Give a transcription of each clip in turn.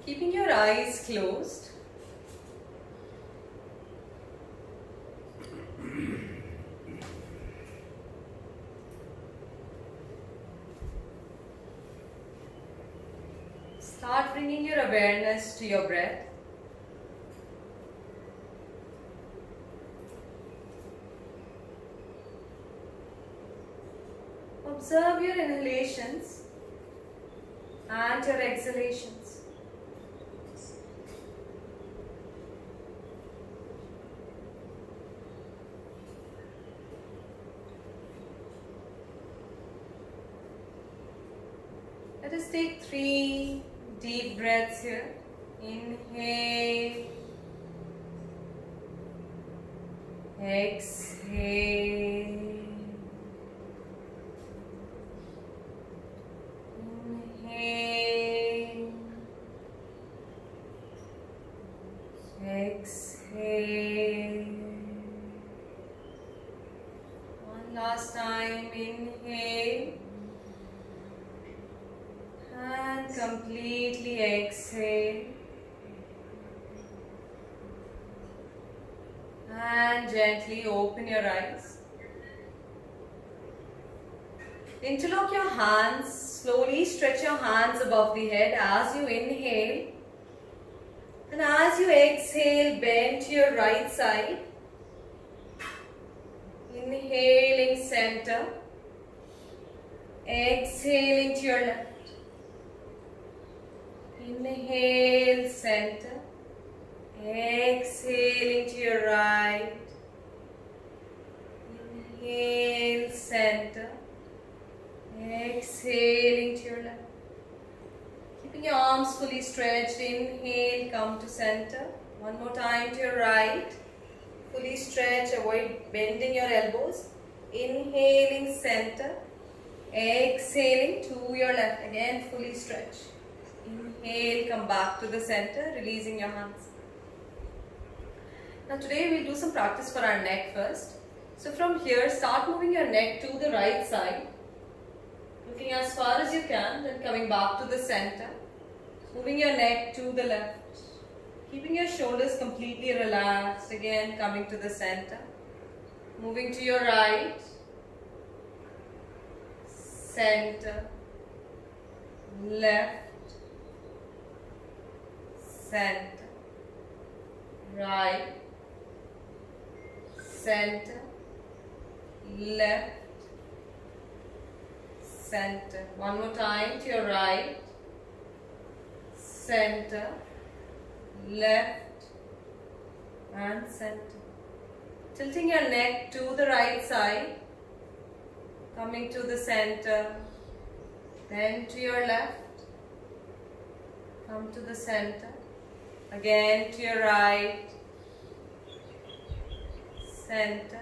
Keeping your eyes closed. Start bringing your awareness to your breath. Observe your inhalations and your exhalations. Let us take 3 deep breaths here. Inhale, exhale. Inhale, exhale. One last time, inhale and completely exhale. And gently open your eyes. Interlock your hands. Slowly stretch your hands above the head as you inhale. And as you exhale, bend to your right side. Inhaling center. Exhaling to your left. Inhale center. Exhaling to your right. Inhale center. Exhaling to your left. Keeping your arms fully stretched. Inhale, come to center. One more time to your right. Fully stretch, avoid bending your elbows. Inhaling center. Exhaling to your left. Again, fully stretch. Inhale, come back to the center, releasing your hands. Now today we'll do some practice for our neck first. So from here, start moving your neck to the right side. Looking as far as you can, then coming back to the center. Moving your neck to the left. Keeping your shoulders completely relaxed. Again, coming to the center. Moving to your right. Center. Left. Center. Right. Center. Left. Center. One more time to your right. Center. Left. And center. Tilting your neck to the right side. Coming to the center. Then to your left. Come to the center. Again to your right. Center.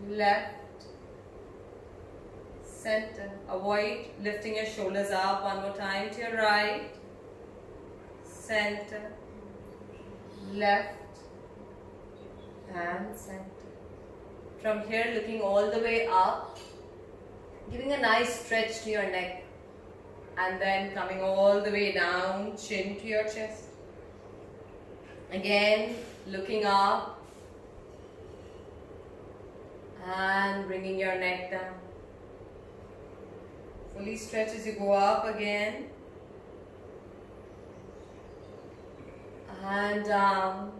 Left. Center. Avoid lifting your shoulders up. One more time to your right. Center. Left. And center. From here, looking all the way up, giving a nice stretch to your neck. And then coming all the way down, chin to your chest. Again, looking up. And bringing your neck down. Fully stretch as you go up again. And down.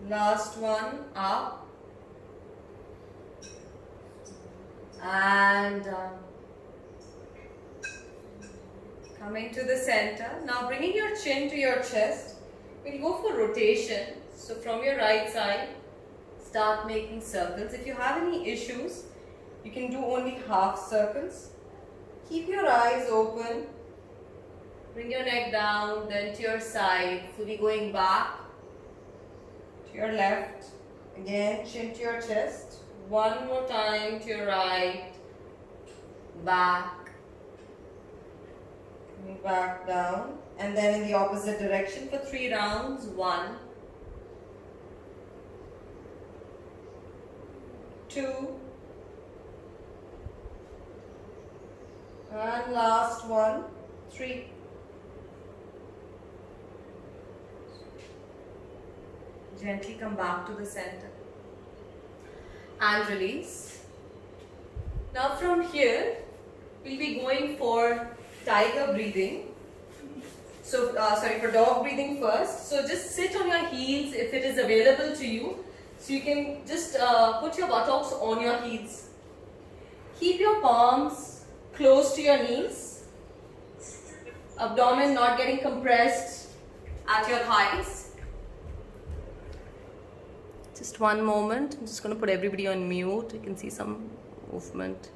Last one, up. And down. Coming to the center. Now bringing your chin to your chest. We'll go for rotation. So from your right side, start making circles. If you have any issues, you can do only half circles. Keep your eyes open. Bring your neck down, then to your side, fully going back to your left. Again, chin to your chest. One more time to your right. Back. Coming back down. And then in the opposite direction for 3 rounds. 1, 2, and last one. 3. Gently come back to the center and release. Now from here, we'll be going for tiger breathing. So, for dog breathing first. So just sit on your heels if it is available to you. So you can just put your buttocks on your heels. Keep your palms close to your knees. Abdomen not getting compressed at your thighs. Just one moment. I'm just going to put everybody on mute. You can see some movement.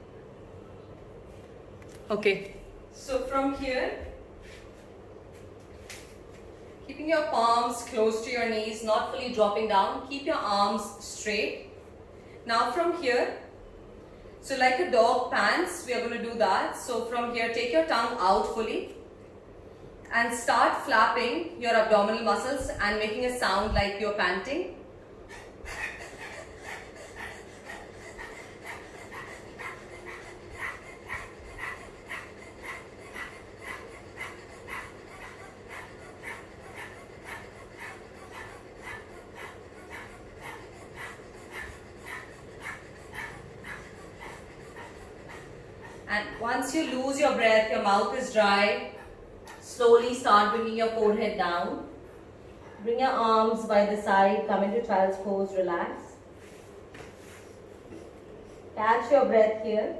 Okay. So from here, keeping your palms close to your knees, not fully dropping down. Keep your arms straight. Now from here, so like a dog pants, we are going to do that. So from here, take your tongue out fully and start flapping your abdominal muscles and making a sound like you're panting. And once you lose your breath, your mouth is dry, slowly start bringing your forehead down. Bring your arms by the side, come into child's pose, relax. Catch your breath here.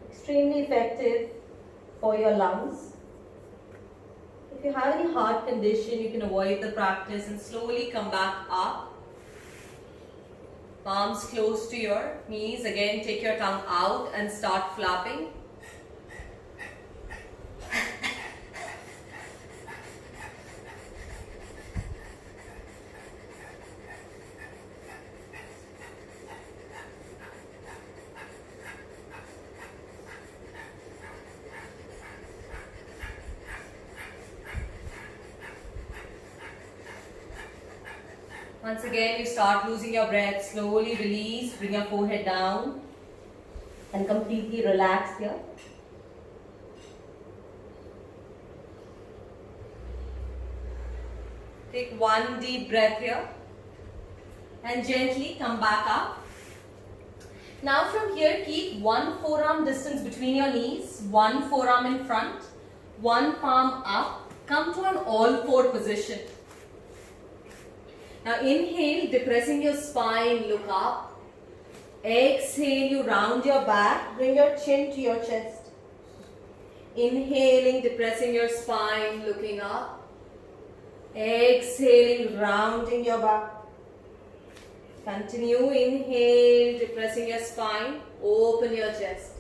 Extremely effective for your lungs. If you have any heart condition, you can avoid the practice and slowly come back up. Palms close to your knees. Again, take your tongue out and start flapping. Once again, you start losing your breath. Slowly release, bring your forehead down and completely relax here. Take one deep breath here and gently come back up. Now from here, keep one forearm distance between your knees, one forearm in front, one palm up. Come to an all-four position. Now inhale, depressing your spine, look up. Exhale, you round your back, bring your chin to your chest. Inhaling, depressing your spine, looking up. Exhaling, rounding your back. Continue, inhale, depressing your spine, open your chest.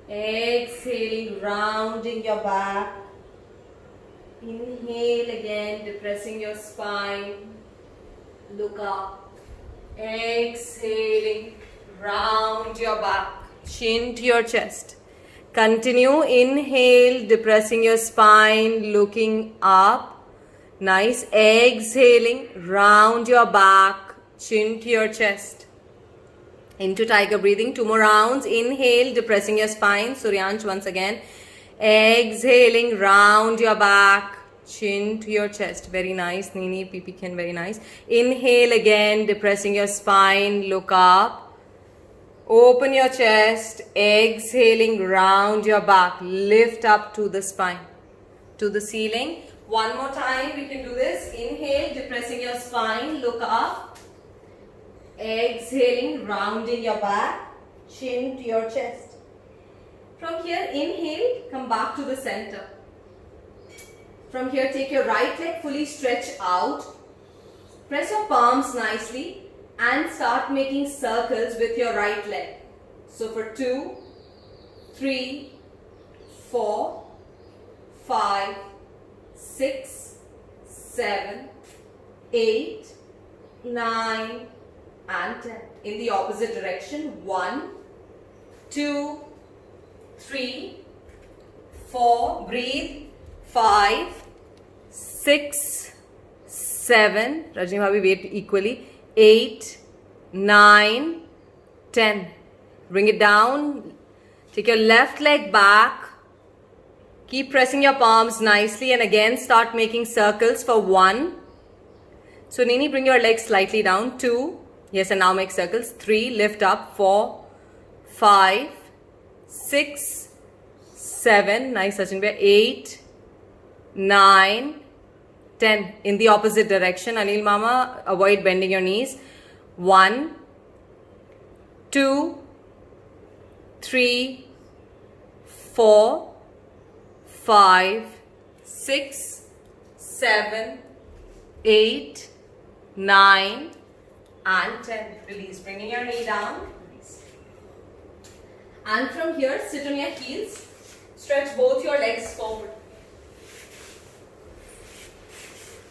Exhaling, rounding your back. Inhale again, depressing your spine. Look up. Exhaling, round your back, chin to your chest. Continue, inhale, depressing your spine, looking up. Nice. Exhaling, round your back, chin to your chest. Into tiger breathing. 2 more rounds. Inhale, depressing your spine. Suryansh once again. Exhaling, round your back, chin to your chest. Very nice. Nini, Pipikin, very nice. Inhale again, depressing your spine, look up. Open your chest. Exhaling, round your back, lift up to the spine, to the ceiling. One more time, we can do this. Inhale, depressing your spine, look up. Exhaling, rounding your back, chin to your chest. From here, inhale, come back to the center. From here, take your right leg fully stretch out. Press your palms nicely and start making circles with your right leg. So for 2, 3, 4, 5, 6, 7, 8, 9 and 10. In the opposite direction. 1, 2, 3, 4, breathe. 5, 6, 7, Rajni Bhabhi weight equally, 8, 9, 10. Bring it down. Take your left leg back. Keep pressing your palms nicely and again start making circles for 1. So Nini, bring your legs slightly down. 2. Yes, and now make circles. 3. Lift up. 4, 5, 6, 7. Nice Sachin Bhai. 8, 9, 10. In the opposite direction. Anil Mama, avoid bending your knees. 1, 2, 3, 4, 5, 6, 7, 8, 9 and 10. Release. Bringing your knee down. Release. And from here, sit on your heels. Stretch both your legs forward.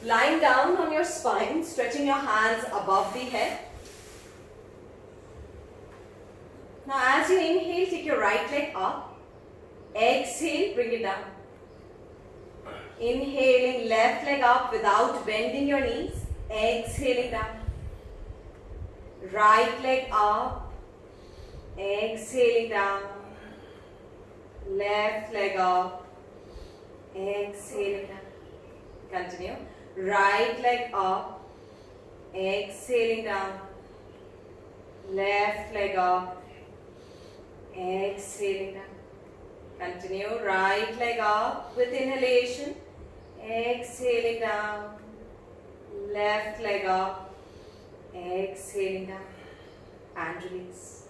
Lying down on your spine, stretching your hands above the head. Now as you inhale, take your right leg up. Exhale, bring it down. Inhaling, left leg up without bending your knees. Exhaling down. Right leg up. Exhaling down. Left leg up. Exhaling down. Continue. Right leg up. Exhaling down. Left leg up. Exhaling down. Continue. Right leg up with inhalation. Exhaling down. Left leg up. Exhaling down. And release.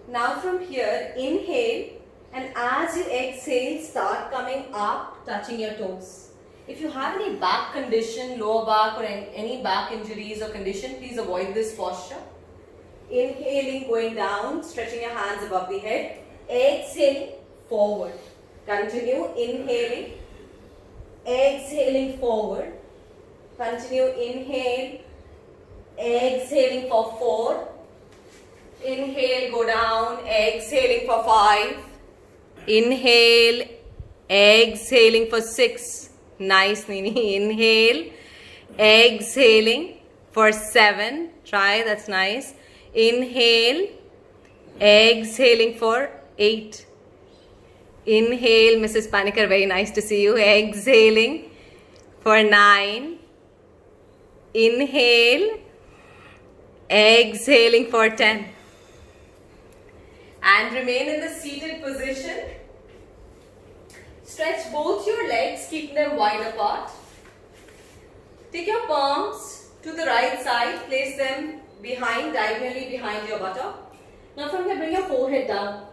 Now from here, inhale. And as you exhale, start coming up, touching your toes. If you have any back condition, lower back or any back injuries or condition, please avoid this posture. Inhaling, going down, stretching your hands above the head. Exhaling, forward. Continue, inhaling. Exhaling, forward. Continue, inhale. Exhaling for 4. Inhale, go down. Exhaling for 5. Inhale, exhaling for 6. Nice, Nini. Inhale, exhaling for 7. Try, that's nice. Inhale, exhaling for 8. Inhale, Mrs. Panikkar, very nice to see you. Exhaling for 9. Inhale, exhaling for 10. And remain in the seated position. Stretch both your legs, keep them wide apart. Take your palms to the right side, place them diagonally behind your buttock. Now from here, bring your forehead down.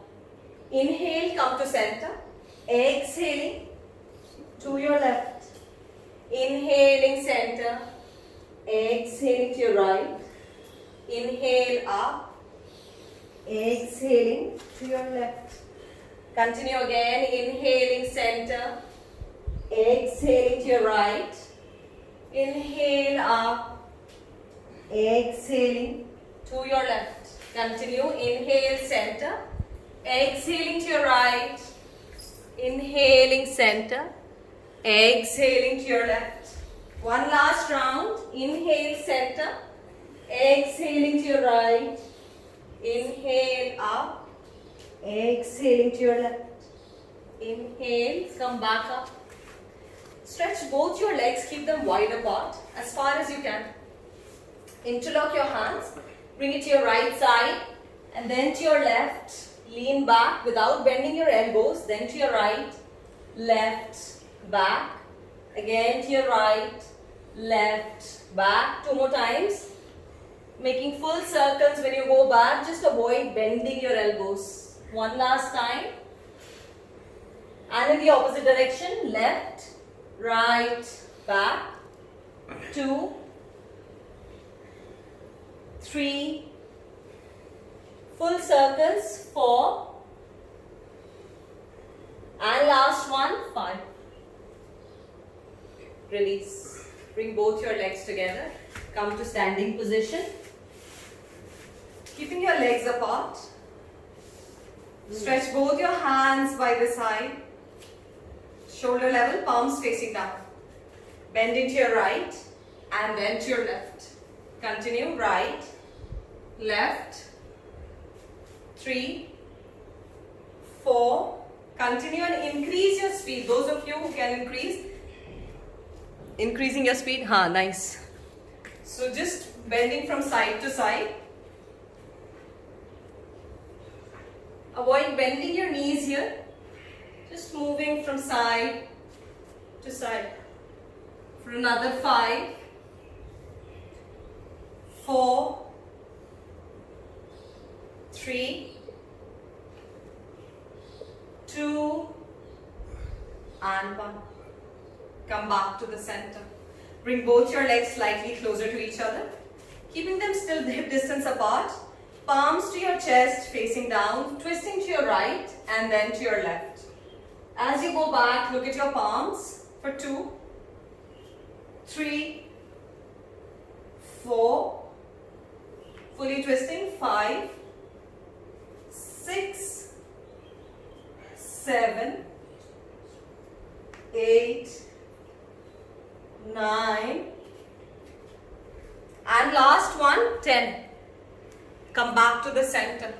Inhale, come to center. Exhaling to your left. Inhaling center. Exhaling to your right. Inhale up. Exhaling to your left. Continue again. Inhaling center. Exhaling to your right. Inhale up. Exhaling to your left. Continue. Inhale center. Exhaling to your right. Inhaling center. Exhaling to your left. One last round. Inhale center. Exhaling to your right. Inhale up. Exhaling to your left. Inhale. Come back up. Stretch both your legs. Keep them wide apart as far as you can. Interlock your hands. Bring it to your right side and then to your left. Lean back without bending your elbows. Then to your right. Left. Back. Again to your right. Left. Back. 2 more times. Making full circles when you go back. Just avoid bending your elbows. One last time. And in the opposite direction. Left. Right. Back. 2. 3. Full circles. 4. And last one. 5. Release. Bring both your legs together. Come to standing position. Keeping your legs apart. Stretch both your hands by the side. Shoulder level, palms facing down. Bend into your right and then to your left. Continue. Right, left, 3, 4. Continue and increase your speed. Those of you who can increasing your speed. Nice. So just bending from side to side. Avoid bending your knees here. Just moving from side to side. For another 5, 4, 3, 2, and 1. Come back to the center. Bring both your legs slightly closer to each other, keeping them still hip distance apart. Palms to your chest, facing down, twisting to your right and then to your left. As you go back, look at your palms for 2, 3, 4, fully twisting, 5, 6, 7, 8, 9, and last one, 10. Come back to the center.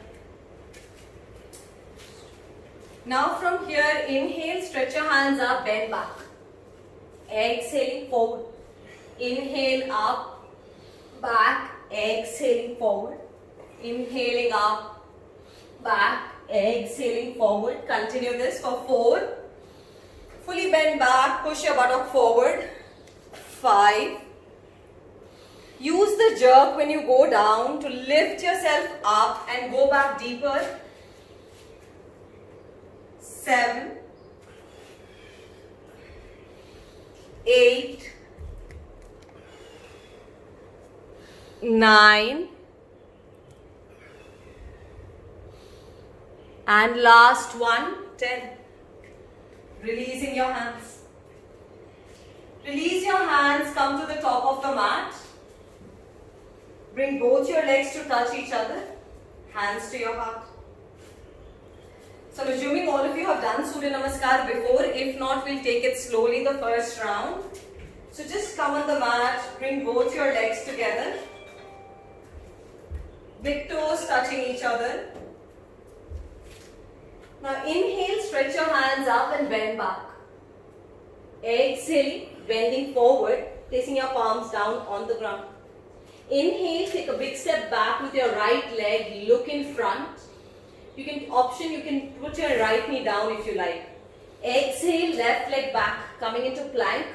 Now from here, inhale, stretch your hands up, bend back. Exhaling forward. Inhale up, back, exhaling forward. Inhaling up, back, exhaling forward. Continue this for 4. Fully bend back, push your buttock forward. 5. Use the jerk when you go down to lift yourself up and go back deeper. 7, 8, 9, and last one, 10. Releasing your hands. Release your hands, come to the top of the mat. Bring both your legs to touch each other. Hands to your heart. So I'm assuming all of you have done Surya Namaskar before. If not, we'll take it slowly the first round. So just come on the mat, bring both your legs together. Big toes touching each other. Now inhale, stretch your hands up and bend back. Exhaling, bending forward, placing your palms down on the ground. Inhale, take a big step back with your right leg, look in front. You can put your right knee down if you like. Exhale, left leg back, coming into plank.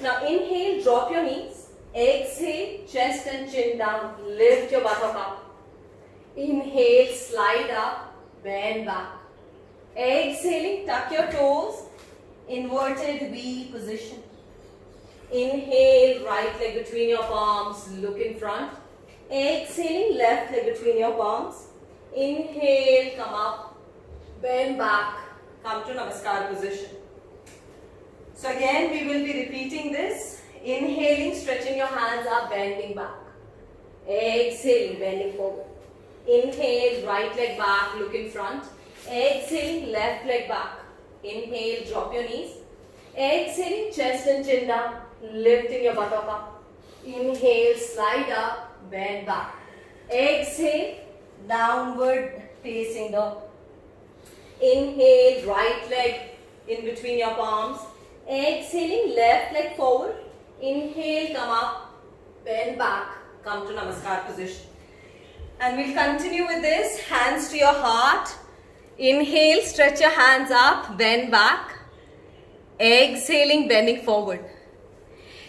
Now inhale, drop your knees. Exhale, chest and chin down, lift your buttock up. Inhale, slide up, bend back. Exhaling, tuck your toes, inverted V position. Inhale, right leg between your palms, look in front. Exhaling, left leg between your palms. Inhale, come up, bend back, come to Namaskar position. So again, we will be repeating this. Inhaling, stretching your hands up, bending back. Exhaling, bending forward. Inhale, right leg back, look in front. Exhaling, left leg back. Inhale, drop your knees. Exhaling, chest and chin down, lifting your buttock up. Inhale, slide up, bend back. Exhale, downward facing dog. Inhale, right leg in between your palms. Exhaling, left leg forward. Inhale, come up, bend back, come to Namaskar position. And we'll continue with this, hands to your heart. Inhale, stretch your hands up, bend back. Exhaling, bending forward.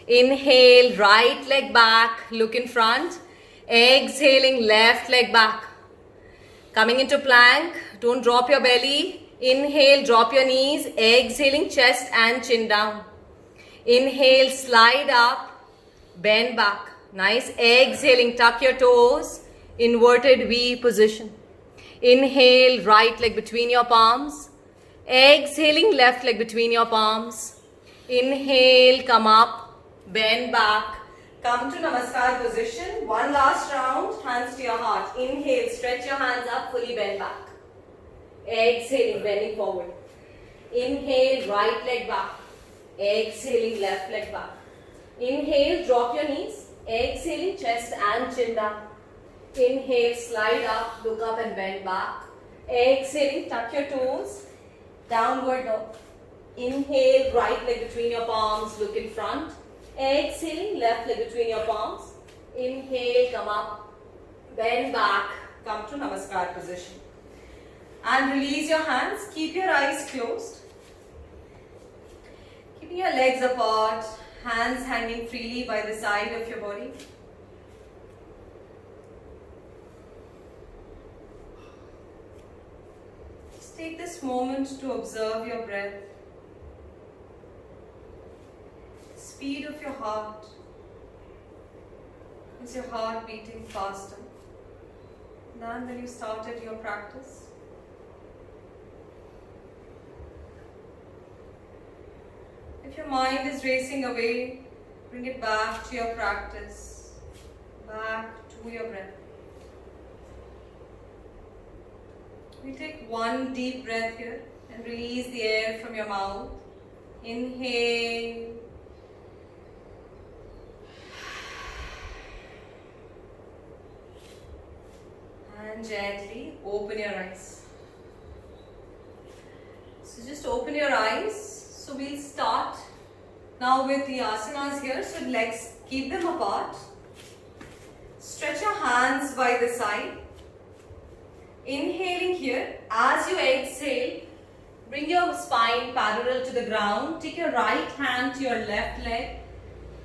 Inhale, right leg back, look in front. Exhaling, left leg back. Coming into plank, don't drop your belly. Inhale, drop your knees. Exhaling, chest and chin down. Inhale, slide up, bend back. Nice. Exhaling, tuck your toes. Inverted V position. Inhale, right leg between your palms. Exhaling, left leg between your palms. Inhale, come up, bend back. Come to Namaskar position. One last round, hands to your heart. Inhale, stretch your hands up, fully bend back. Exhaling, bending forward. Inhale, right leg back. Exhaling, left leg back. Inhale, drop your knees. Exhaling, chest and chin down. Inhale, slide up, look up and bend back. Exhaling, tuck your toes. Downward dog. Inhale, right leg between your palms, look in front. Exhaling, left leg between your palms. Inhale, come up, bend back, come to Namaskar position. And release your hands, keep your eyes closed. Keeping your legs apart, hands hanging freely by the side of your body. Just take this moment to observe your breath. Speed of your heart. Is your heart beating faster than when you started your practice? If your mind is racing away, bring it back to your practice, back to your breath. We take one deep breath here and release the air from your mouth. Inhale. And gently open your eyes. So just open your eyes. So we'll start now with the asanas here. So legs, keep them apart. Stretch your hands by the side. Inhaling here. As you exhale, bring your spine parallel to the ground. Take your right hand to your left leg.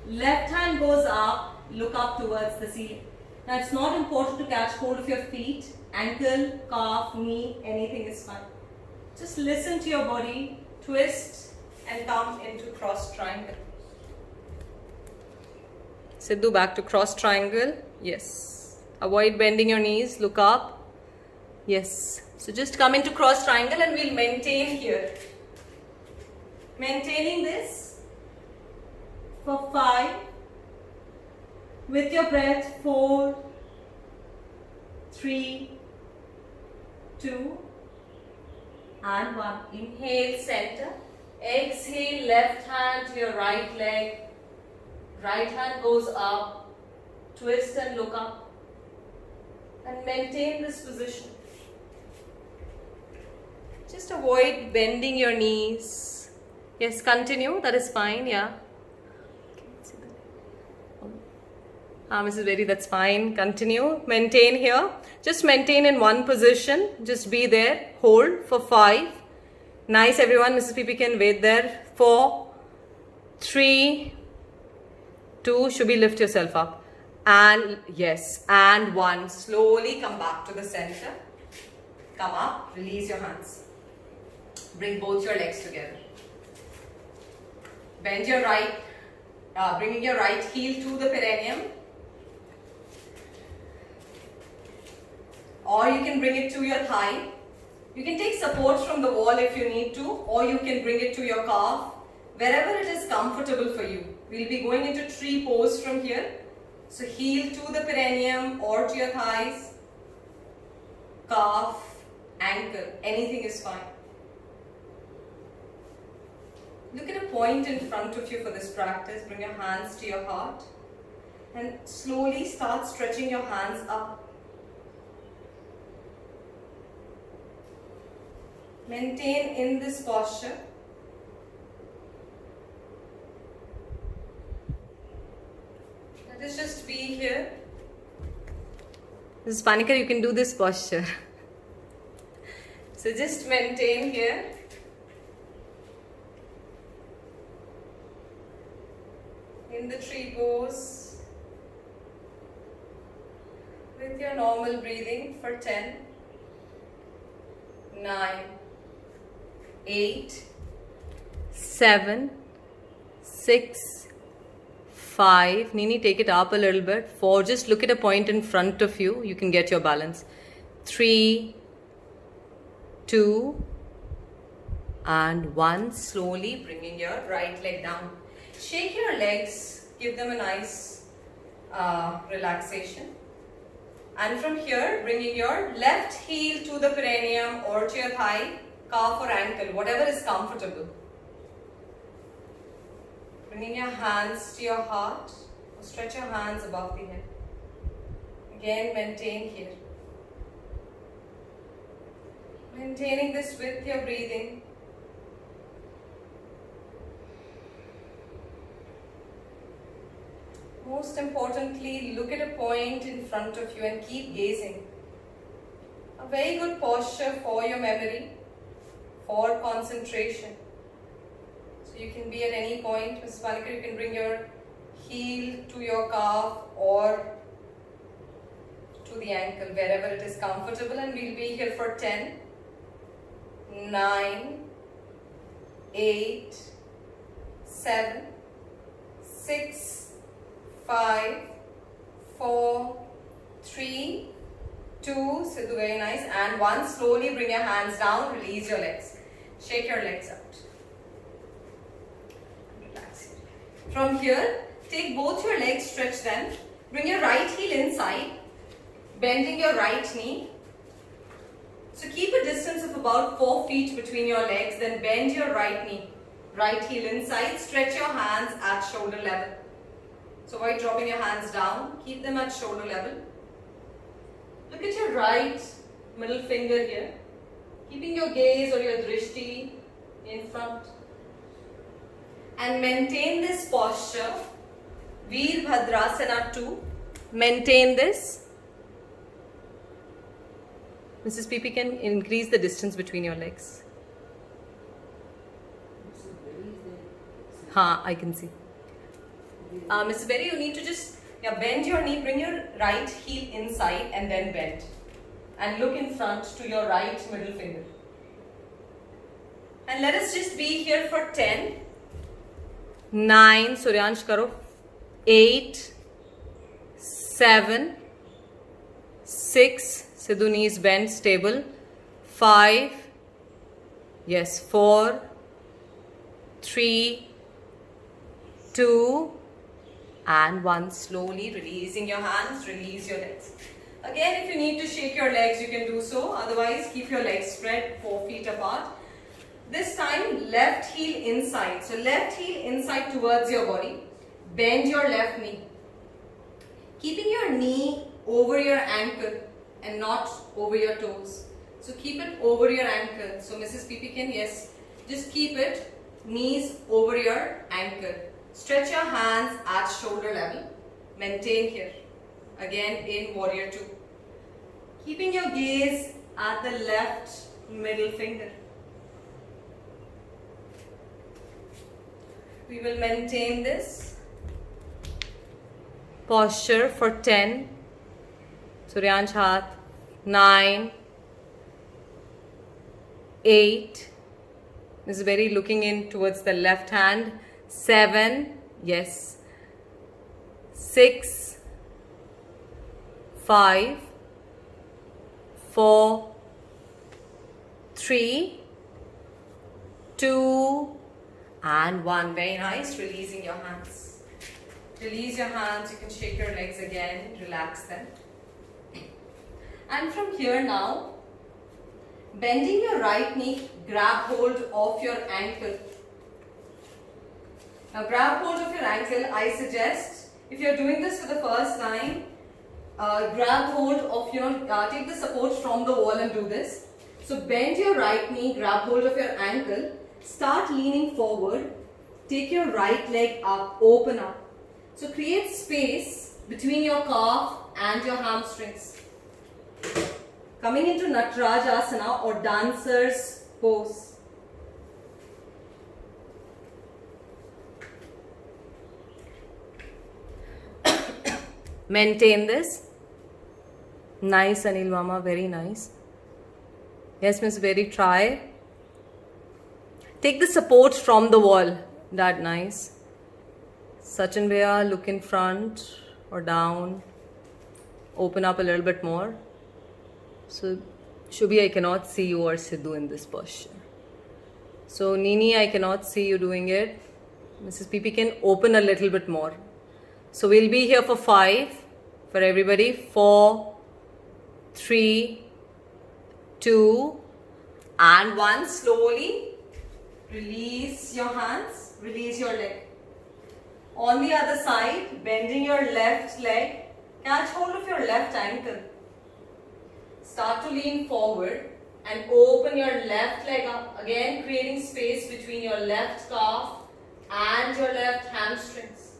Left hand goes up. Look up towards the ceiling. Now it's not important to catch hold of your feet, ankle, calf, knee, anything is fine. Just listen to your body, twist and come into cross triangle. Siddhu, back to cross triangle. Yes. Avoid bending your knees, look up. Yes. So just come into cross triangle and we'll maintain here. Maintaining this for 5. With your breath, 4, 3, 2, and 1. Inhale, center. Exhale, left hand to your right leg. Right hand goes up. Twist and look up. And maintain this position. Just avoid bending your knees. Yes, continue. That is fine, yeah. Mrs. Berry, that's fine. Continue. Maintain here. Just maintain in one position. Just be there. Hold for 5. Nice, everyone. Mrs. PP can wait there. 4, 3, 2. Shubhi, lift yourself up. And yes. And 1. Slowly come back to the center. Come up. Release your hands. Bring both your legs together. Bend your right. Bringing your right heel to the perineum. Or you can bring it to your thigh. You can take support from the wall if you need to, or you can bring it to your calf, wherever it is comfortable for you. We'll be going into tree pose from here. So heel to the perineum or to your thighs, calf, ankle, anything is fine. Look at a point in front of you for this practice. Bring your hands to your heart and slowly start stretching your hands up. Maintain in this posture. Let us just be here. Mrs. Panikkar, you can do this posture. So just maintain here. In the tree pose. With your normal breathing for 10, 9, 8, 7, 6, 5. Nini, take it up a little bit. 4. Just look at a point in front of you. You can get your balance. 3, 2, and 1. Slowly bringing your right leg down. Shake your legs. Give them a nice relaxation. And from here, bringing your left heel to the perineum or to your thigh, calf or ankle, whatever is comfortable. Bringing your hands to your heart, or stretch your hands above the head. Again, maintain here. Maintaining this with your breathing. Most importantly, look at a point in front of you and keep gazing. A very good posture for your memory, for concentration. So you can be at any point. Ms. Panikar, you can bring your heel to your calf or to the ankle, wherever it is comfortable, and we'll be here for 10, 9, 8, 7, 6, 5, 4, 3, 2, Sidhu, very nice, and 1. Slowly bring your hands down, release your legs. Shake your legs out. Relax here. From here, take both your legs, stretch them. Bring your right heel inside, bending your right knee. So keep a distance of about 4 feet between your legs, then bend your right knee. Right heel inside, stretch your hands at shoulder level. So avoid dropping your hands down, keep them at shoulder level. Look at your right middle finger here, keeping your gaze or your drishti in front. And maintain this posture, Veerbhadrasana 2. Maintain this. Mrs. PP can increase the distance between your legs. I can see. Mrs. Berry, you need to just bend your knee, bring your right heel inside and then bend. And look in front to your right middle finger. And let us just be here for 10, 9, Suryansh karo, 8, 7, 6, Sidhu knees bent, stable, 5, yes, 4, 3, 2, and 1. Slowly releasing your hands, release your legs. Again, if you need to shake your legs, you can do so. Otherwise, keep your legs spread 4 feet apart. This time, left heel inside. So, left heel inside towards your body. Bend your left knee. Keeping your knee over your ankle and not over your toes. So, keep it over your ankle. So, Mrs. PP can, yes, just keep it knees over your ankle. Stretch your hands at shoulder level. Maintain here. Again in Warrior 2. Keeping your gaze at the left middle finger. We will maintain this posture for 10. Suryansh Hath. 9. 8. Ms. Berry looking in towards the left hand. 7, yes, 6, 5, 4, 3, 2, and 1. Very nice. Releasing your hands. Release your hands. You can shake your legs again. Relax them. And from here now, bending your right knee, grab hold of your ankle. Now grab hold of your ankle. I suggest, if you are doing this for the first time, grab hold of your, take the support from the wall and do this. So bend your right knee, grab hold of your ankle, start leaning forward, take your right leg up, open up. So create space between your calf and your hamstrings. Coming into Natarajasana or dancer's pose. Maintain this. Nice, Anil Mama, very nice. Yes, Miss Berry, try. Take the support from the wall. That nice. Sachin Bhaiya, look in front or down. Open up a little bit more. So, Shubhi, I cannot see you or Sidhu in this posture. So, Nini, I cannot see you doing it. Mrs. PP can open a little bit more. So, we'll be here for 5 for everybody. 4, 3, 2, and 1. Slowly release your hands, release your leg. On the other side, bending your left leg, Catch hold of your left ankle. Start to lean forward and open your left leg up. Again, creating space between your left calf and your left hamstrings.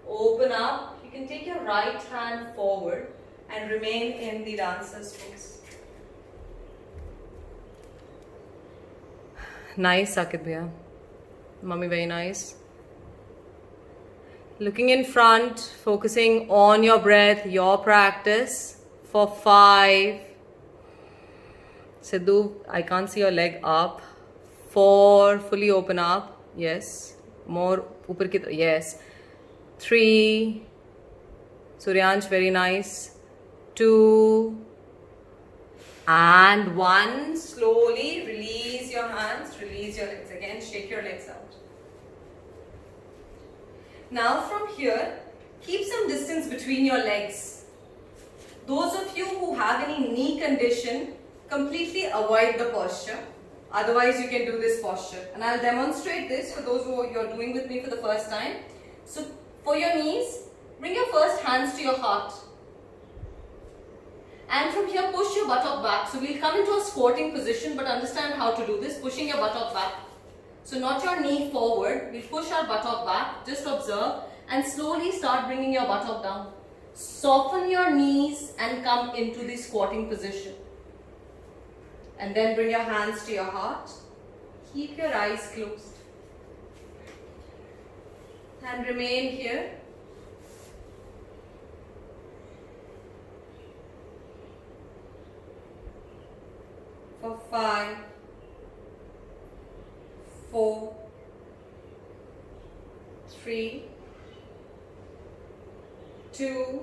Open up. You can take your right hand forward and remain in the dancer's pose. Nice, Sakit bhaiya. Mummy, very nice. Looking in front, focusing on your breath, your practice for 5. Sidhu, I can't see your leg up. 4, fully open up. Yes. More, upar ki taraf. Yes. 3. Suryansh, very nice. 2. And 1. Slowly release your hands, release your legs. Again, shake your legs out. Now from here, keep some distance between your legs. Those of you who have any knee condition, completely avoid the posture. Otherwise, you can do this posture. And I'll demonstrate this for those who you're doing with me for the first time. So for your knees, bring your first hands to your heart. And from here, push your buttock back. So we'll come into a squatting position, but understand how to do this, pushing your buttock back. So not your knee forward, we'll push our buttock back, just observe and slowly start bringing your buttock down. Soften your knees and come into the squatting position. And then bring your hands to your heart. Keep your eyes closed. And remain here. For 5, 4, 3, 2,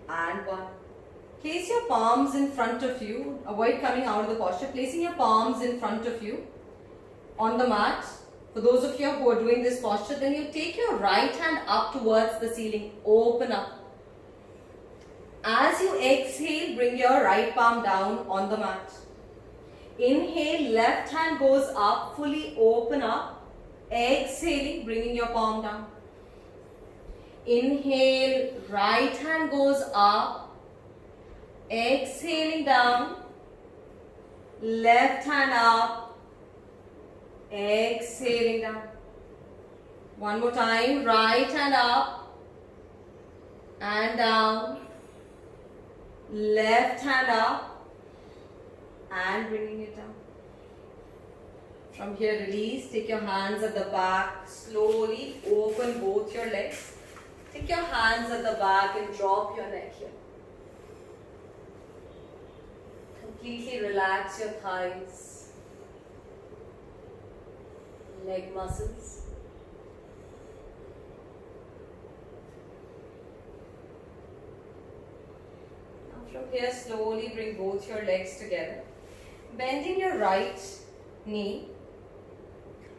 and 1. Place your palms in front of you. Avoid coming out of the posture. Placing your palms in front of you on the mat. For those of you who are doing this posture, then you take your right hand up towards the ceiling. Open up. As you exhale, bring your right palm down on the mat. Inhale, left hand goes up, fully open up. Exhaling, bringing your palm down. Inhale, right hand goes up. Exhaling down. Left hand up. Exhaling down. One more time, right hand up and down. Left hand up and bringing it down. From here, release. Take your hands at the back. Slowly open both your legs. Take your hands at the back and drop your neck here. Completely relax your thighs, leg muscles. From here, slowly bring both your legs together. Bending your right knee.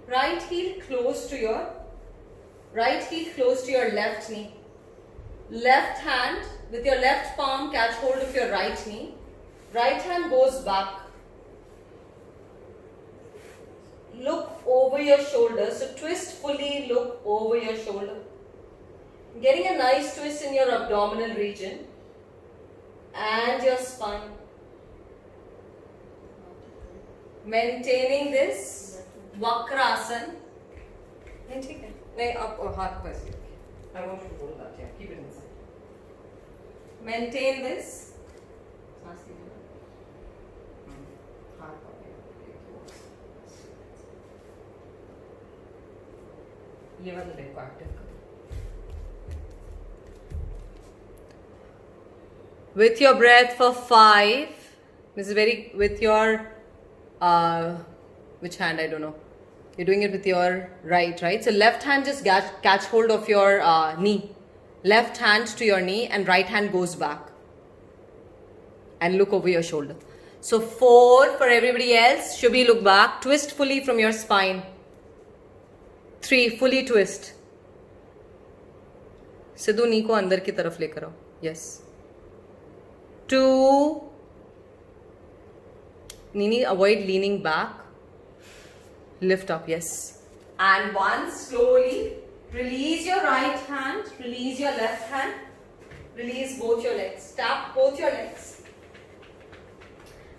Right heel close to your left knee. Left hand with your left palm catch hold of your right knee. Right hand goes back. Look over your shoulder. So twist fully, look over your shoulder. Getting a nice twist in your abdominal region and your spine. Maintaining this Vakrasana. I want you to hold that. Yeah, keep it inside. Maintain this. ये वाला leg को active करो. With your breath for 5. This is very with your which hand, I don't know. You're doing it with your right? So left hand just catch hold of your knee. Left hand to your knee and right hand goes back. And look over your shoulder. So 4 for everybody else. Shubhi, look back. Twist fully from your spine. 3, fully twist. Sidhu, knee को अंदर की तरफ लेकर आओ. Yes. 2. Nini, avoid leaning back. Lift up, yes. And 1, slowly Release your right hand, release your left hand, release both your legs. Tap both your legs.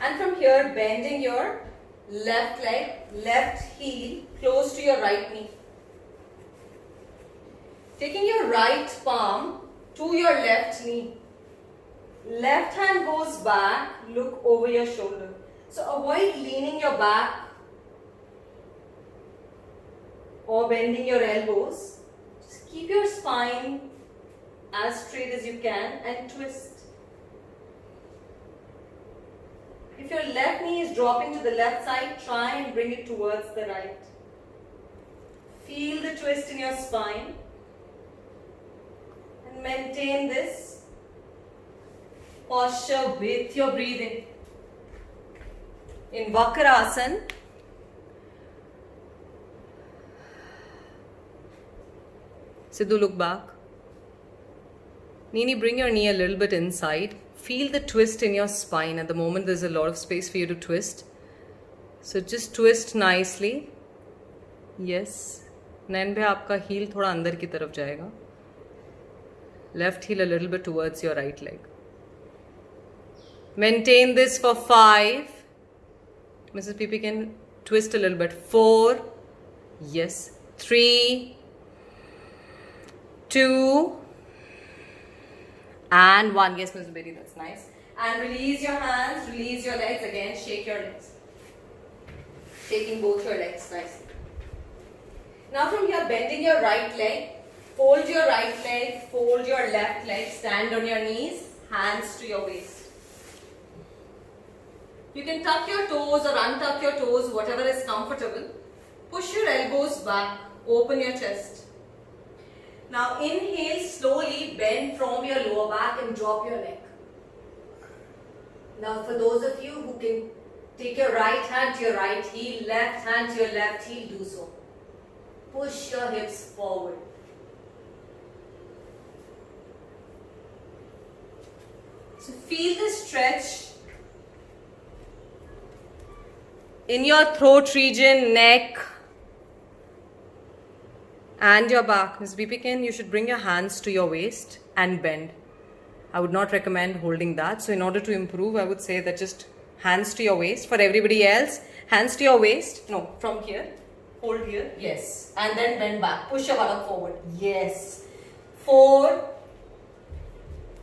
And from here, bending your left leg, left heel close to your right knee. Taking your right palm to your left knee. Left hand goes back, look over your shoulder. So avoid leaning your back or bending your elbows. Just keep your spine as straight as you can and twist. If your left knee is dropping to the left side, try and bring it towards the right. Feel the twist in your spine and maintain this posture with your breathing. In Vakrasana, Sidhu, look back. Nini, bring your knee a little bit inside. Feel the twist in your spine. At the moment, there's a lot of space for you to twist. So just twist nicely. Yes. Nain bhai, aapka heel thoda andar ki taraf jayega. Left heel a little bit towards your right leg. Maintain this for 5. Mrs. PP can twist a little bit. 4. Yes. 3. 2. And 1. Yes, Mrs. Betty, that's nice. And release your hands, release your legs. Again, shake your legs. Shaking both your legs nicely. Now from here, bending your right leg. Fold your right leg, fold your left leg. Stand on your knees, hands to your waist. You can tuck your toes or untuck your toes, whatever is comfortable. Push your elbows back, open your chest. Now inhale, slowly bend from your lower back and drop your neck. Now for those of you who can take your right hand to your right heel, left hand to your left heel, do so. Push your hips forward. So feel the stretch in your throat region, neck, and your back. Ms. Bipikin, you should bring your hands to your waist and bend. I would not recommend holding that. So in order to improve, I would say that just hands to your waist. For everybody else, hands to your waist. No, from here. Hold here. Yes. And then bend back. Push your buttock forward. Yes. 4,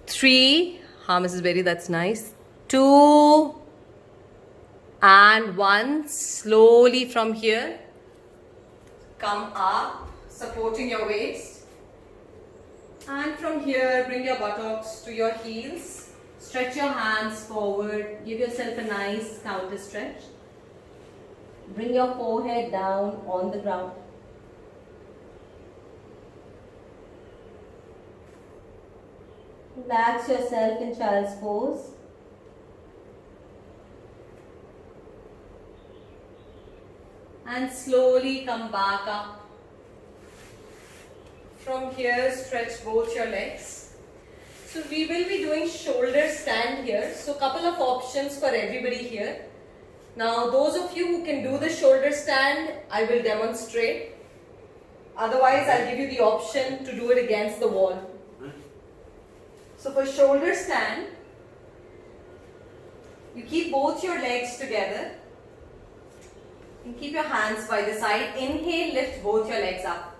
3. Mrs. Berry, that's nice. 2 and 1. Slowly from here. Come up, supporting your waist. And from here, bring your buttocks to your heels. Stretch your hands forward. Give yourself a nice counter stretch. Bring your forehead down on the ground. Relax yourself in child's pose. And slowly come back up. From here, stretch both your legs. So we will be doing shoulder stand here. So couple of options for everybody here. Now those of you who can do the shoulder stand, I will demonstrate. Otherwise, I'll give you the option to do it against the wall. So for shoulder stand, you keep both your legs together. And keep your hands by the side. Inhale, lift both your legs up.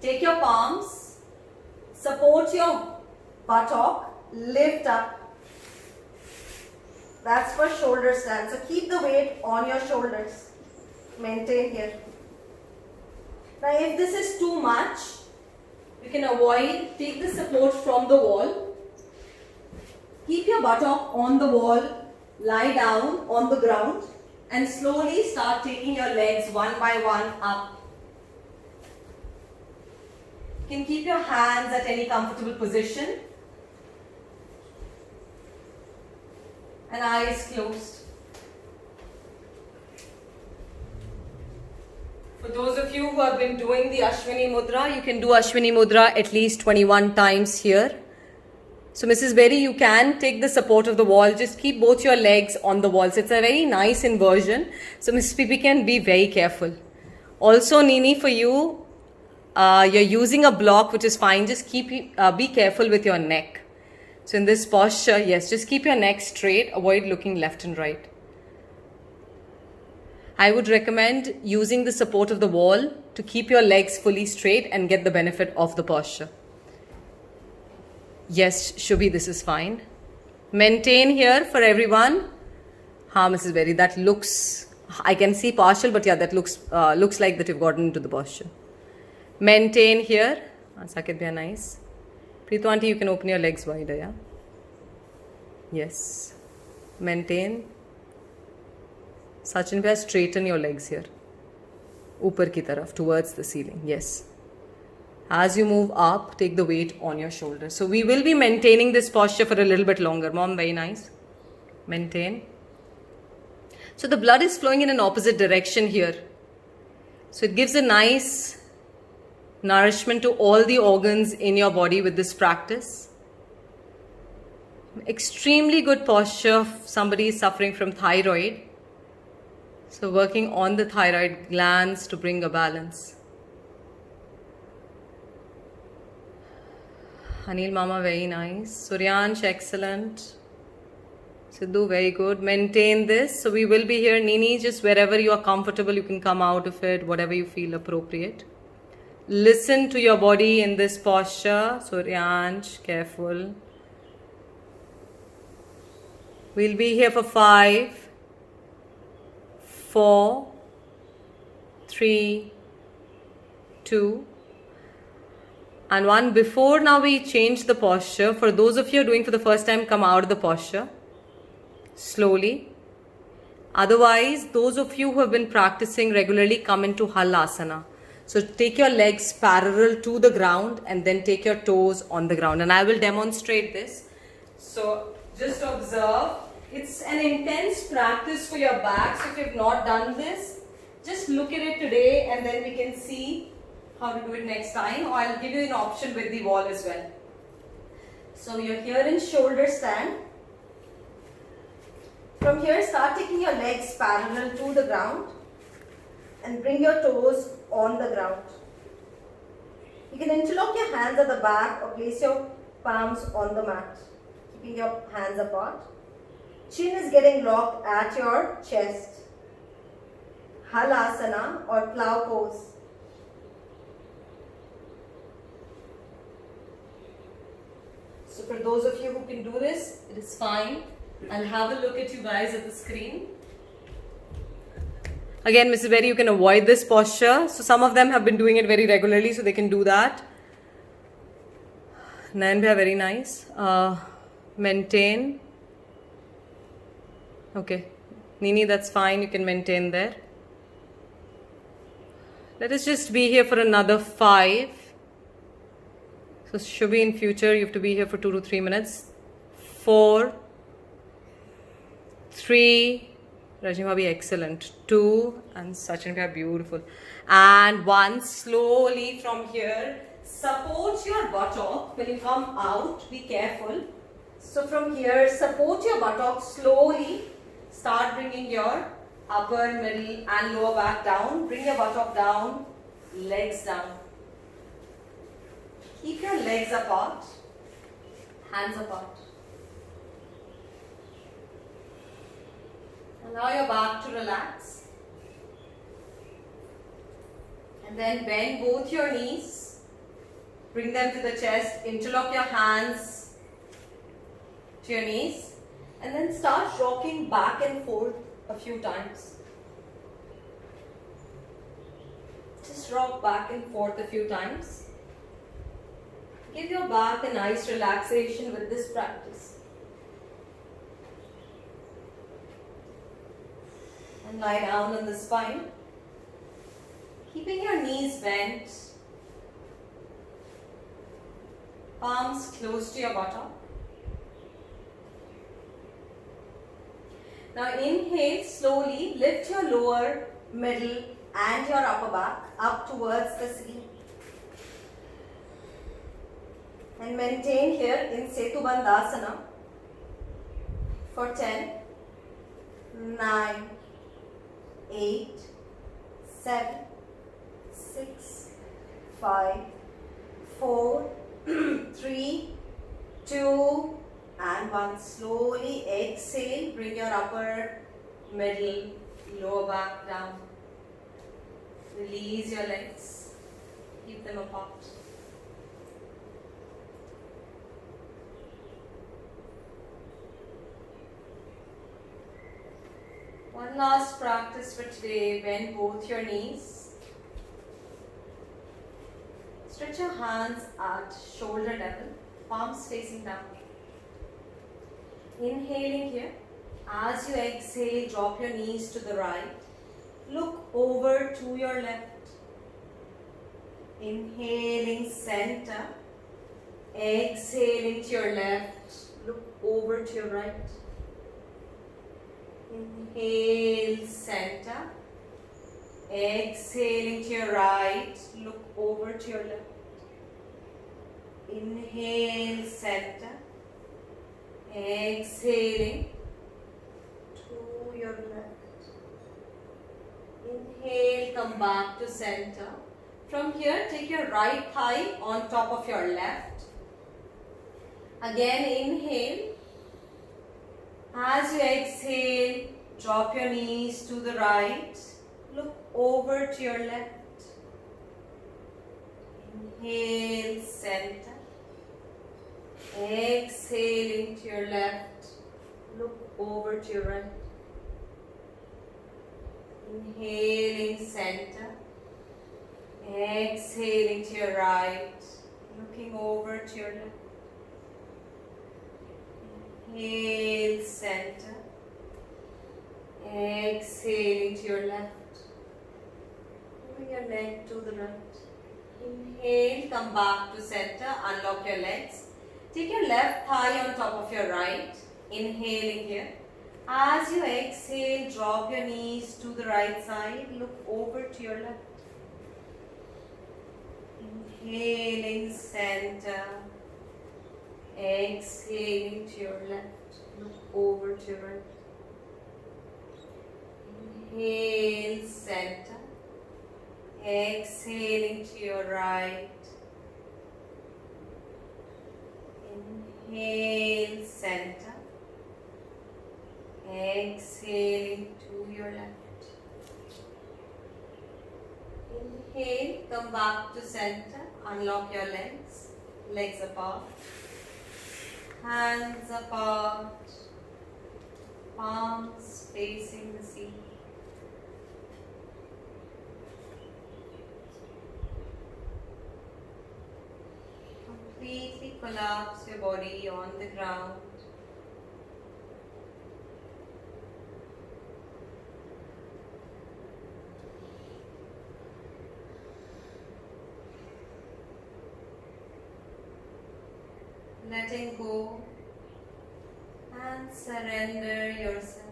Take your palms, support your buttock, lift up. That's for shoulder stand. So keep the weight on your shoulders. Maintain here. Now if this is too much, you can avoid, take the support from the wall. Keep your buttock on the wall, lie down on the ground and slowly start taking your legs one by one up. You can keep your hands at any comfortable position and eyes closed. For those of you who have been doing the Ashwini Mudra, you can do Ashwini Mudra at least 21 times here. So Mrs. Berry, you can take the support of the wall. Just keep both your legs on the walls. It's a very nice inversion. So Mrs. Pipi can be very careful. Also, Nini, for you, you're using a block, which is fine. Just be careful with your neck. So in this posture, yes, just keep your neck straight. Avoid looking left and right. I would recommend using the support of the wall to keep your legs fully straight and get the benefit of the posture. Yes, Shubhi, this is fine. Maintain here for everyone. Ha, Mrs. Berry, that looks, I can see partial, but yeah, that looks like that you've gotten into the posture. Maintain here. Sakit bhaiya, nice. Preetu aunty, you can open your legs wider, yeah? Yes. Maintain. Sachin bhaiya, straighten your legs here. Upar ki taraf, towards the ceiling. Yes. As you move up, take the weight on your shoulders. So we will be maintaining this posture for a little bit longer. Mom, very nice. Maintain. So the blood is flowing in an opposite direction here. So it gives a nice nourishment to all the organs in your body with this practice. Extremely good posture if somebody is suffering from thyroid. So working on the thyroid glands to bring a balance. Anil Mama, very nice. Suryansh, excellent. Sidhu, very good. Maintain this. So we will be here. Nini, just wherever you are comfortable, you can come out of it, whatever you feel appropriate. Listen to your body in this posture. Suryansh, careful. We'll be here for 5, 4, 3, 2, and 1. Before now we change the posture. For those of you who are doing for the first time, come out of the posture slowly. Otherwise, those of you who have been practicing regularly, come into Halasana. So take your legs parallel to the ground and then take your toes on the ground. And I will demonstrate this. So just observe. It's an intense practice for your back. So if you have not done this, just look at it today and then we can see how to do it next time. Or I'll give you an option with the wall as well. So you're here in shoulder stand. From here, start taking your legs parallel to the ground and bring your toes on the ground. You can interlock your hands at the back or place your palms on the mat, keeping your hands apart. Chin is getting locked at your chest. Halasana or plow pose. So for those of you who can do this, it is fine. I'll have a look at you guys at the screen. Again, Mrs. Berry, you can avoid this posture. So some of them have been doing it very regularly, so they can do that. Nayan bhaiya, very nice. Maintain. Okay. Nini, that's fine. You can maintain there. Let us just be here for another 5. So should be in future, you have to be here for 2 to 3 minutes. 4, 3, Rajima be excellent. 2, and Sachin bhaiya, beautiful. And 1, slowly from here, support your buttock. When you come out, be careful. So from here, support your buttock slowly. Start bringing your upper, middle and lower back down. Bring your buttock down, legs down. Keep your legs apart, hands apart. Allow your back to relax. And then bend both your knees. Bring them to the chest. Interlock your hands to your knees. And then start rocking back and forth a few times. Just rock back and forth a few times. Give your back a nice relaxation with this practice. And lie down on the spine. Keeping your knees bent. Palms close to your buttock. Now inhale slowly, lift your lower, middle and your upper back up towards the ceiling. And maintain here in Setu Bandhasana for 10, 9, 8, 7, 6, 5, 4, 3, 2, and 1. Slowly exhale. Bring your upper, middle, lower back down. Release your legs. Keep them apart. One last practice for today. Bend both your knees. Stretch your hands at shoulder level, palms facing down. Inhaling here. As you exhale, drop your knees to the right. Look over to your left. Inhaling, center. Exhaling to your left. Look over to your right. Inhale, center. Exhaling to your right. Look over to your left. Inhale, center. Exhaling to your left. Inhale, come back to center. From here, take your right thigh on top of your left. Again, inhale. As you exhale, drop your knees to the right. Look over to your left. Inhale, center. Exhaling to your left. Look over to your right. Inhaling, center. Exhaling to your right. Looking over to your left. Inhale, center. Exhaling to your left. Moving your neck to the right. Inhale, come back to center. Unlock your legs. Take your left thigh on top of your right. Inhaling here. As you exhale, drop your knees to the right side. Look over to your left. Inhaling, center. Exhaling to your left. Look over to your right. Inhale, center. Exhaling to your right. Inhale, center. Exhaling to your left. Inhale, come back to center. Unlock your legs. Legs apart. Hands apart. Palms facing the seat. Completely collapse your body on the ground. Letting go and surrender yourself.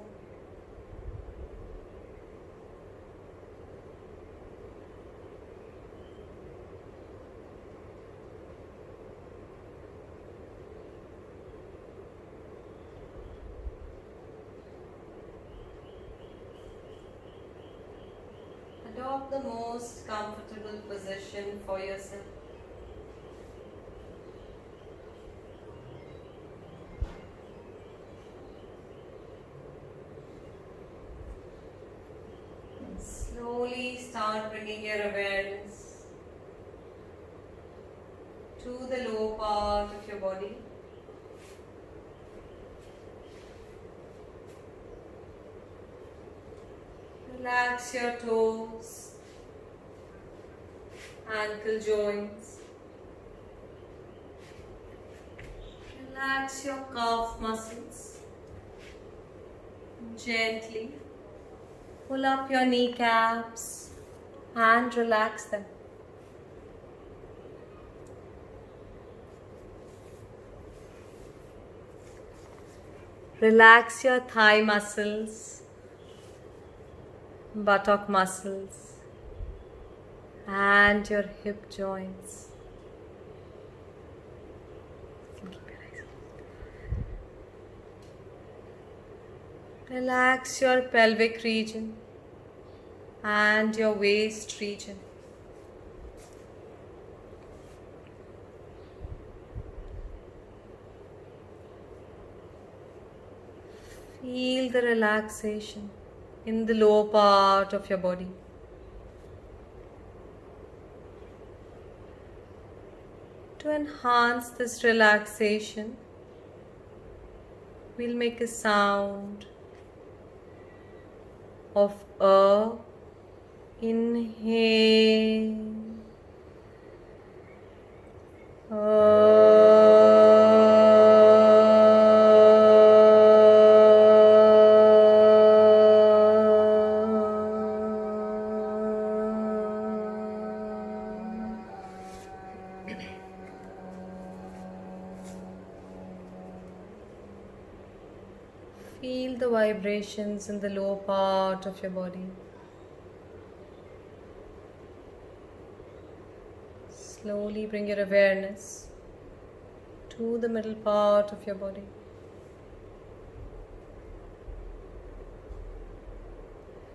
Adopt the most comfortable position for yourself. Slowly start bringing your awareness to the lower part of your body. Relax your toes, ankle joints. Relax your calf muscles. Gently pull up your kneecaps and relax them. Relax your thigh muscles, buttock muscles, and your hip joints. Relax your pelvic region and your waist region. Feel the relaxation in the lower part of your body. To enhance this relaxation, we'll make a sound of a. Inhale. Feel the vibrations in the lower part of your body. Slowly bring your awareness to the middle part of your body.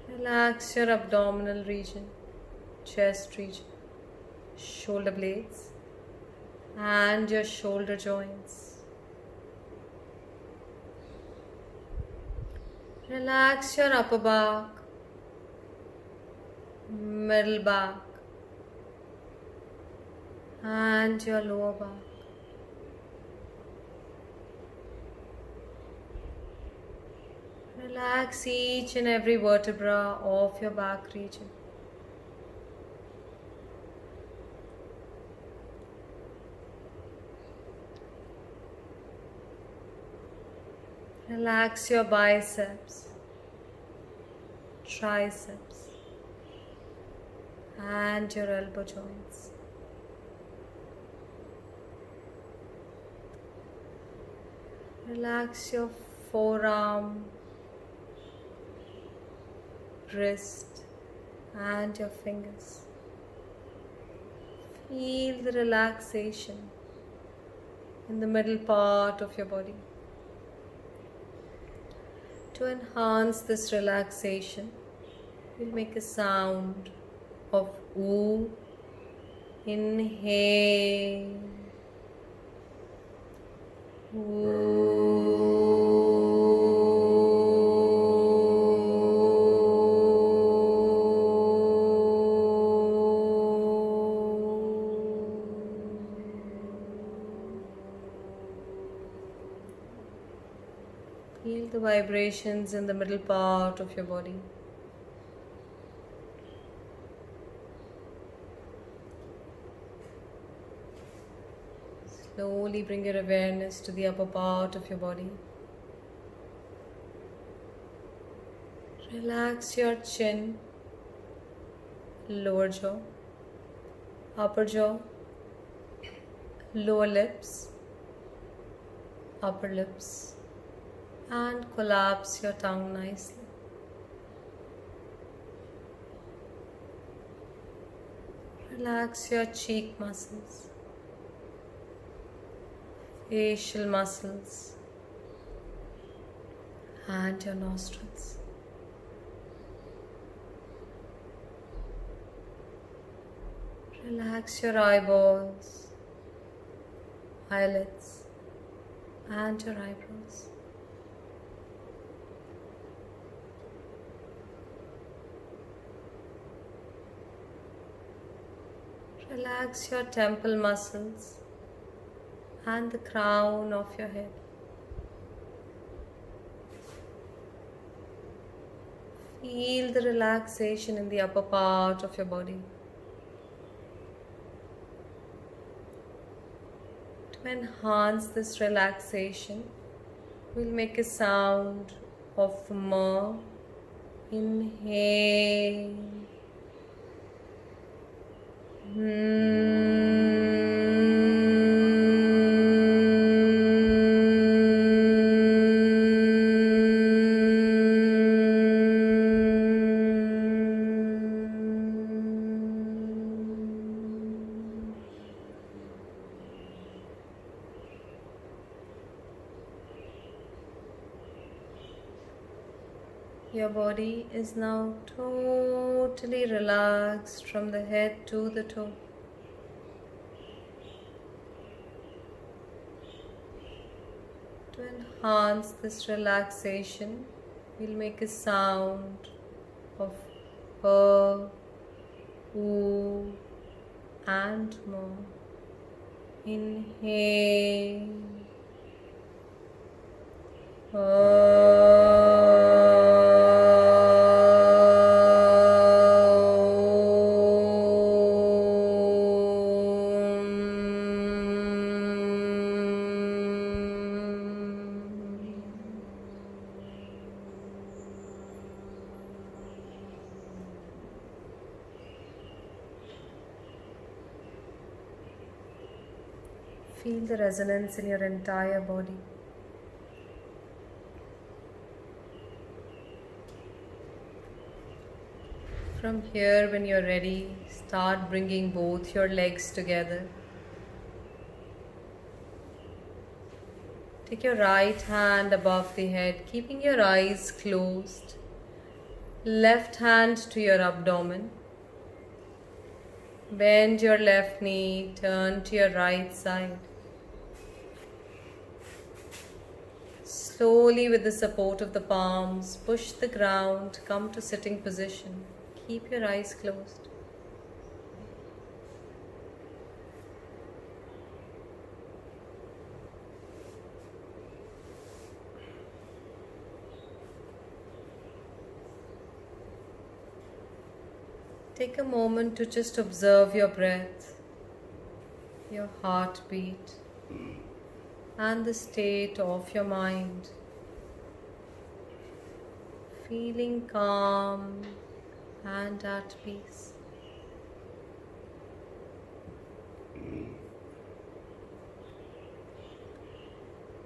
Relax your abdominal region, chest region, shoulder blades, and your shoulder joints. Relax your upper back, middle back, and your lower back. Relax each and every vertebra of your back region. Relax your biceps, triceps, and your elbow joints. Relax your forearm, wrist, and your fingers. Feel the relaxation in the middle part of your body. To enhance this relaxation, we'll make a sound of oo. Inhale. Feel the vibrations in the middle part of your body. Slowly bring your awareness to the upper part of your body. Relax your chin, lower jaw, upper jaw, lower lips, upper lips, and collapse your tongue nicely. Relax your cheek muscles, facial muscles, and your nostrils. Relax your eyeballs, eyelids, and your eyebrows. Relax your temple muscles and the crown of your head. Feel the relaxation in the upper part of your body. To enhance this relaxation, we'll make a sound of ma. Inhale. Your body is now totally relaxed from the head to the toe. To enhance this relaxation, we'll make a sound of ooh, and more. Inhale. Feel the resonance in your entire body. From here, when you're ready, start bringing both your legs together. Take your right hand above the head, keeping your eyes closed. Left hand to your abdomen. Bend your left knee, turn to your right side. Slowly, with the support of the palms, push the ground, come to sitting position. Keep your eyes closed. Take a moment to just observe your breath, your heartbeat, and the state of your mind. Feeling calm and at peace.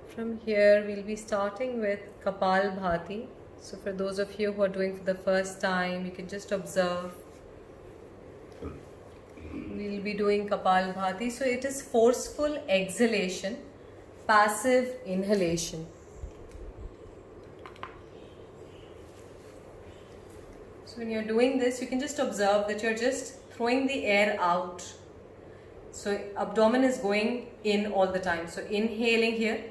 From here, we'll be starting with Kapalbhati. So for those of you who are doing for the first time, you can just observe. We'll be doing Kapalbhati. So it is forceful exhalation, passive inhalation. So when you're doing this, you can just observe that you're just throwing the air out. So abdomen is going in all the time. So inhaling here